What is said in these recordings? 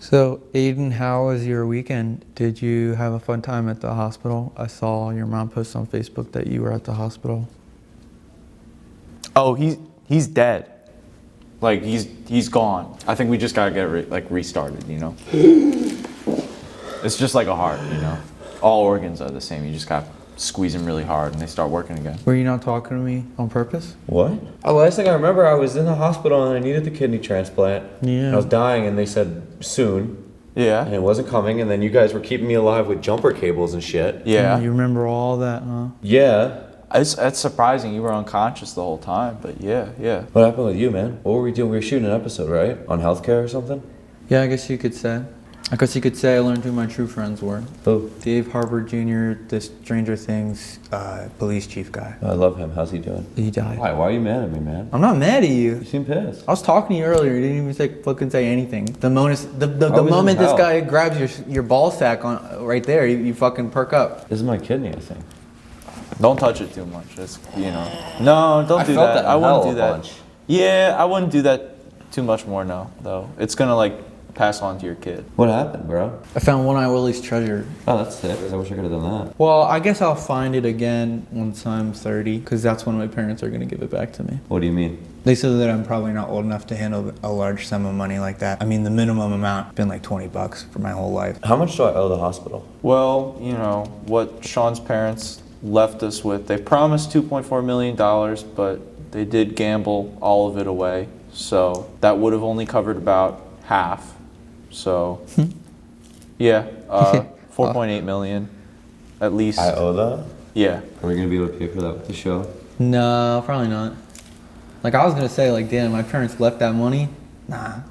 So, Aiden, how was your weekend? Did you have a fun time at the hospital? I saw your mom post on Facebook that you were at the hospital. Oh, he's dead. Like he's gone. I think we just gotta get restarted. You know. It's just like a heart. You know. All organs are the same. You just gotta squeeze them really hard, and they start working again. Were you not talking to me on purpose? What? Oh, last thing I remember, I was in the hospital and I needed the kidney transplant. Yeah. I was dying, and they said soon. Yeah. And it wasn't coming, and then you guys were keeping me alive with jumper cables and shit. Yeah. You remember all that, huh? Yeah. It's surprising you were unconscious the whole time, but yeah. What happened with you, man? What were we doing? We were shooting an episode, right? On healthcare or something? Yeah, I guess you could say. I learned who my true friends were. Who? Dave Harbour Jr., the Stranger Things police chief guy. I love him. How's he doing? He died. Why? Why are you mad at me, man? I'm not mad at you. You seem pissed. I was talking to you earlier. You didn't even fucking say anything. The moment this hell. guy grabs your ball sack on right there, you fucking perk up. This is my kidney, I think. Don't touch it too much. It's, you know. No, don't do that. I wouldn't do that. Bunch. Yeah, I wouldn't do that too much more. No, though. It's gonna pass on to your kid. What happened, bro? I found One Eye Willie's treasure. Oh, that's sick. I wish I could have done that. Well, I guess I'll find it again once I'm 30, because that's when my parents are gonna give it back to me. What do you mean? They said that I'm probably not old enough to handle a large sum of money like that. I mean, the minimum amount has been like $20 for my whole life. How much do I owe the hospital? Well, you know what Sean's parents left us with. They promised $2.4 million, but they did gamble all of it away. So that would have only covered about half. So, yeah, 4.8 million, at least. I owe that? Yeah. Are we gonna be able to pay for that with the show? No, probably not. Like, I was gonna say, like, damn, my parents left that money. Nah,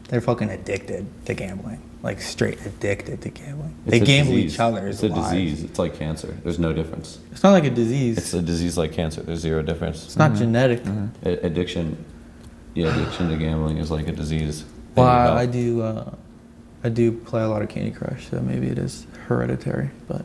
they're fucking addicted to gambling. Like, straight addicted to gambling. They gamble each other. It's a disease. It's like cancer. There's no difference. It's not like a disease. It's a disease like cancer. There's zero difference. It's not genetic. Addiction to gambling is like a disease. Well, I do play a lot of Candy Crush, so maybe it is hereditary, but...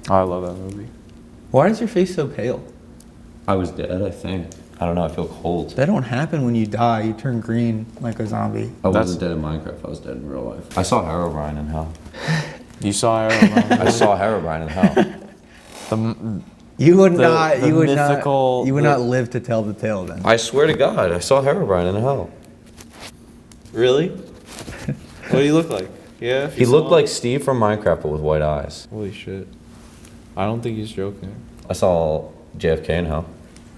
I love that movie. Why is your face so pale? I was dead, I think. I don't know, I feel cold. That don't happen when you die. You turn green like a zombie. I wasn't dead in Minecraft, I was dead in real life. I saw Herobrine in hell. You saw Herobrine? I saw Herobrine in hell. You would The not live to tell the tale then. I swear to God, I saw Herobrine in hell. Really? What do you look like? Yeah. He looked like Steve from Minecraft, but with white eyes. Holy shit. I don't think he's joking. I saw JFK in hell.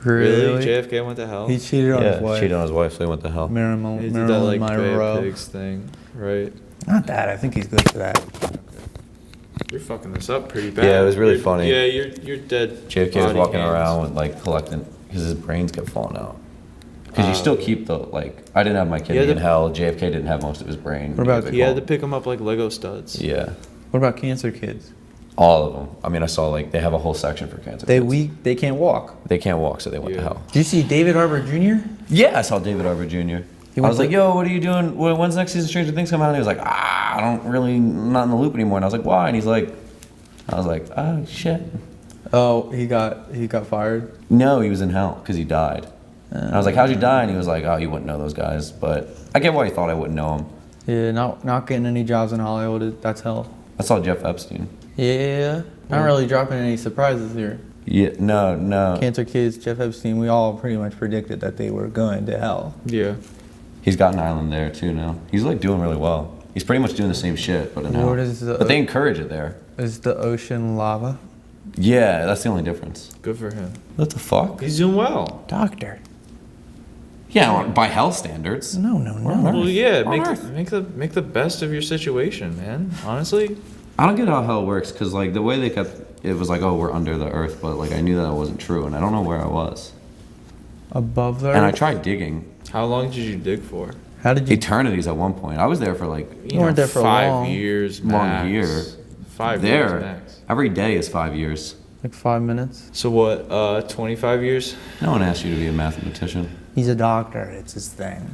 Really? JFK went to hell? He cheated on his Yeah, wife. cheated on his wife, so he went to hell. He Marilyn did that like Monroe. Pigs thing, right? Not that. I think he's good for that. You're fucking this up pretty bad. Yeah, it was really funny. Yeah, you're dead. JFK was body walking hands. around with like collecting, because his brains kept falling out. Because you still keep the, I didn't have my kidney in hell. JFK didn't have most of his brain. What about- He had to pick them up like Lego studs. Yeah. What about cancer kids? All of them. I mean, I saw they have a whole section for cancer kids. They can't walk. They can't walk, so they went to Yeah. hell. Did you see David Harbour Jr.? Yeah, I saw David Arbor Jr. I was like, yo, what are you doing? When's the next season of Stranger Things come out? And he was like, I don't really, not in the loop anymore. And I was like, why? And he's like, oh, shit. Oh, he got fired? No, he was in hell because he died. And I was like, how'd you die? And he was like, oh, you wouldn't know those guys. But I get why he thought I wouldn't know him. Yeah, not getting any jobs in Hollywood, that's hell. I saw Jeff Epstein. Yeah, not really dropping any surprises here. Yeah, no. Cancer kids, Jeff Epstein, we all pretty much predicted that they were going to hell. Yeah. He's got an island there too now. He's doing really well. He's pretty much doing the same shit, but in hell. But they encourage it there. Is the ocean lava? Yeah, that's the only difference. Good for him. What the fuck? He's doing well. Doctor. Yeah, by hell standards. No. Well, yeah, make the best of your situation, man. Honestly. I don't get how hell works, because the way they kept it was like, oh, we're under the earth, but I knew that wasn't true, and I don't know where I was. Above the earth? And I tried digging. How long did you dig for? How did you? Eternities at one point. I was there for You weren't there for 5 years max. long year. 5 There. years max. Every day is 5 years. Like 5 minutes? So what, 25 years? No one asked you to be a mathematician. He's a doctor. It's his thing.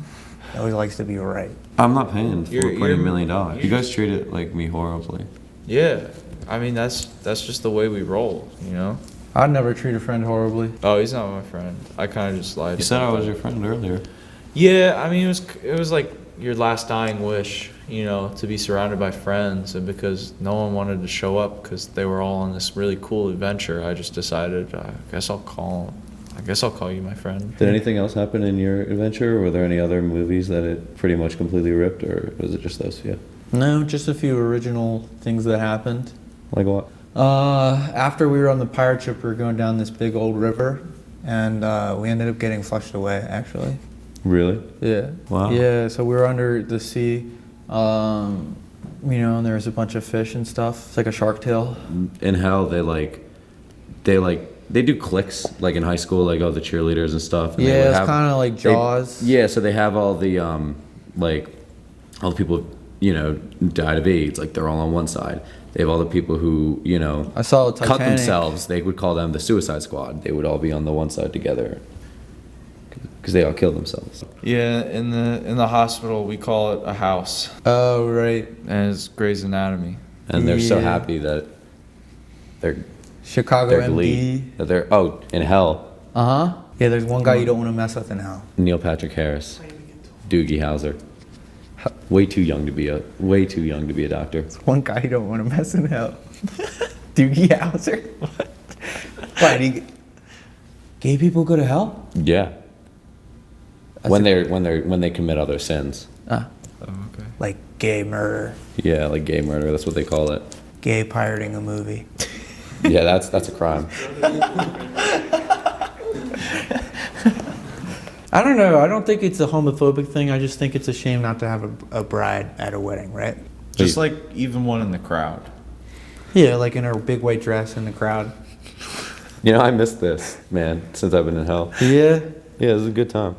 He always likes to be right. I'm not paying $4.8 you're- million. You guys treated me horribly. Yeah. I mean, that's just the way we roll, you know? I'd never treat a friend horribly. Oh, he's not my friend. I kind of just lied. You said I was your friend earlier. Yeah, I mean, it was like your last dying wish, to be surrounded by friends, and because no one wanted to show up because they were all on this really cool adventure, I just decided, I guess I'll call you my friend. Did anything else happen in your adventure? Or were there any other movies that it pretty much completely ripped, or was it just those few? No, just a few original things that happened. Like what? After we were on the pirate ship, we were going down this big old river, and we ended up getting flushed away, actually. Really? Yeah. Wow. Yeah, so we were under the sea, and there was a bunch of fish and stuff. It's like a shark tale. In hell, they do cliques, like in high school, like all the cheerleaders and stuff. And Yeah, it's kind of like Jaws. Yeah, so they have all the, all the people, who died of AIDS, like they're all on one side. They have all the people who, I saw Titanic. cut themselves. They would call them the Suicide Squad. They would all be on the one side together because they all killed themselves. Yeah, in the hospital we call it a house, Oh, right. and it's Grey's Anatomy. And they're so Yeah. happy that they're Chicago glee. MD. That they're in hell. Uh-huh. Yeah, there's one guy you don't want to mess with in hell. Neil Patrick Harris, Doogie Howser. Way too young to be a doctor. One guy you don't want to mess in hell. Doogie Howser? What? Why, gay people go to hell? Yeah. When they commit other sins. Ah, Oh, okay. like gay murder. Yeah, like gay murder. That's what they call it. Gay pirating a movie. Yeah, that's a crime. I don't know. I don't think it's a homophobic thing. I just think it's a shame not to have a bride at a wedding, right? Just like even one in the crowd. Yeah, like in her big white dress in the crowd. I missed this, man, since I've been in hell. Yeah. Yeah, it was a good time.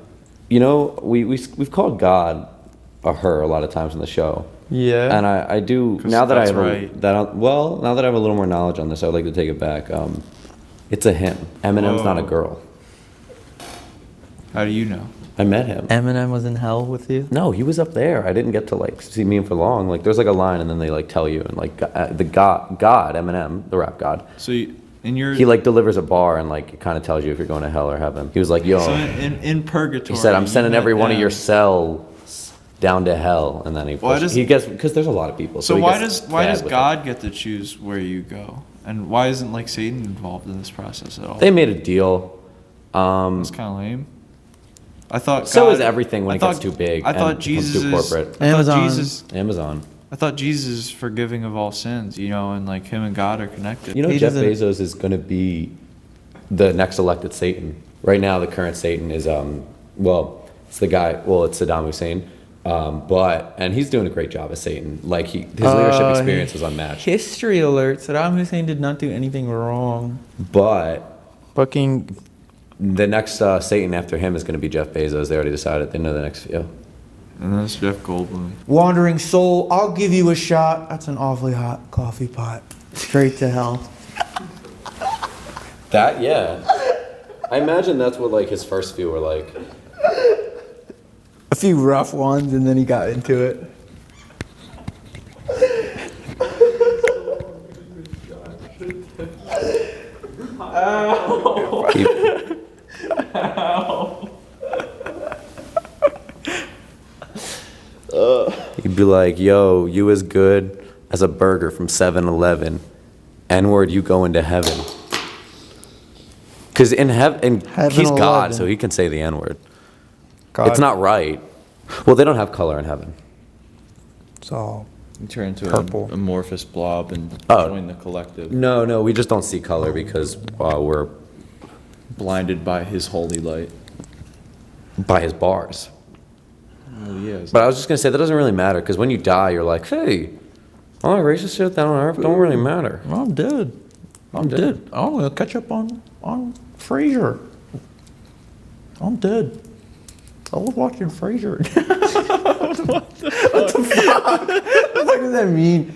We've called God a her a lot of times in the show. Yeah. And I do, 'Cause now that I that's have right. now that I have a little more knowledge on this, I would like to take it back. It's a him. Eminem's not a Whoa. girl. How do you know? I met him. Eminem was in hell with you? No, he was up there. I didn't get to see me for long. Like there's like a line, and then they tell you, and the God, Eminem, the rap god, So in your he delivers a bar, and it kind of tells you if you're going to hell or heaven. He was like, yo, so in purgatory. he said, I'm sending you every met one of your them. cells down to hell, and then he gets because there's a lot of people. So he why gets does bad with God get to choose where you go, and why isn't Satan involved in this process at all? it. They made a deal. That's kind of lame. I thought So God, is everything when I it gets thought- too big I thought and becomes Jesus too corporate. Amazon. I thought Jesus is forgiving of all sins, and him and God are connected. He Jeff doesn't- Bezos is going to be the next elected Satan. Right now, the current Satan is, it's the guy, it's Saddam Hussein. And he's doing a great job as Satan. His leadership experience was unmatched. History alert. Saddam Hussein did not do anything wrong. But Fucking. the next Satan after him is going to be Jeff Bezos. They already decided. They know the next few. And that's Jeff Goldblum. Wandering soul, I'll give you a shot. That's an awfully hot coffee pot. Straight to hell. That, yeah. I imagine that's what his first few were like. A few rough ones, and then he got into it. He'd be like, yo, you as good as a burger from 7-Eleven. N-word, you go into heaven. Because in heaven, he's God, 11. so he can say the N-word. God. It's not right. Well, they don't have color in heaven. It's all. You turn into Purple. an amorphous blob and Oh. join the collective. No, we just don't see color because we're Blinded by his holy light. by his bars. Oh, yeah. But I was just going to say, that doesn't really matter, because when you die, you're like, hey, all that racist shit down on earth don't really matter. I'm dead. I'm dead. I'm gonna catch up on Frasier. I'm dead. I was watching Frasier. What the fuck does that mean?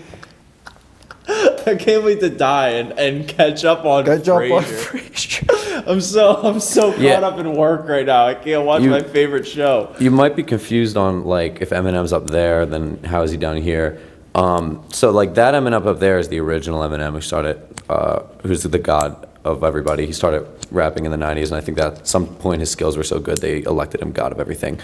I can't wait to die and catch up on Catch up on Frasier. Frasier. I'm so Yeah. caught up in work right now. I can't watch my favorite show. You might be confused on, if Eminem's up there, then how is he down here? So, that Eminem up there is the original Eminem who started, who's the God of everybody. He started rapping in the 90s, and I think that at some point his skills were so good they elected him god of everything.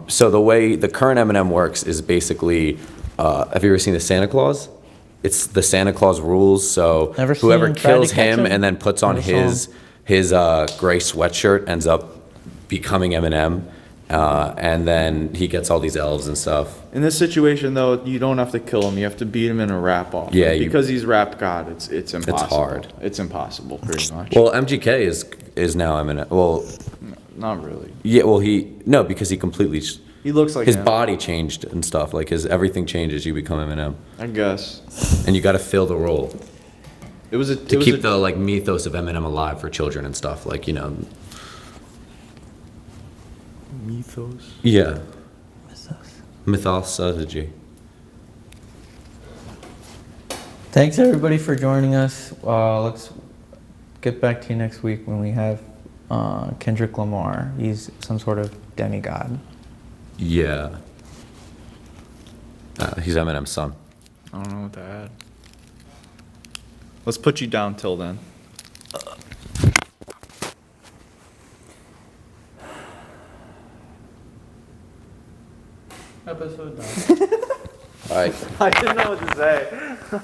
So the way the current Eminem works is basically, have you ever seen the Santa Claus? It's the Santa Claus rules. So Never whoever seen Try to kills Catch him Him? and then puts on Never his gray sweatshirt ends up becoming Eminem, and then he gets all these elves and stuff. In this situation, though, you don't have to kill him. You have to beat him in a rap off. Yeah, because he's rap god. It's impossible. hard. It's impossible, pretty much. Well, MGK is now Eminem. Well, Not really. yeah. Well, no, because he completely. He looks like His him, body changed and stuff. Like everything changes. You become Eminem, I guess. and you got to fill the role It was a to keep the like mythos of Eminem alive for children and stuff. Like mythos. Yeah. Mythology. Thanks everybody for joining us. Let's get back to you next week when we have Kendrick Lamar. He's some sort of demigod. Yeah. He's Eminem's son. I don't know what to add. Let's put you down till then. Episode done. All right. I didn't know what to say.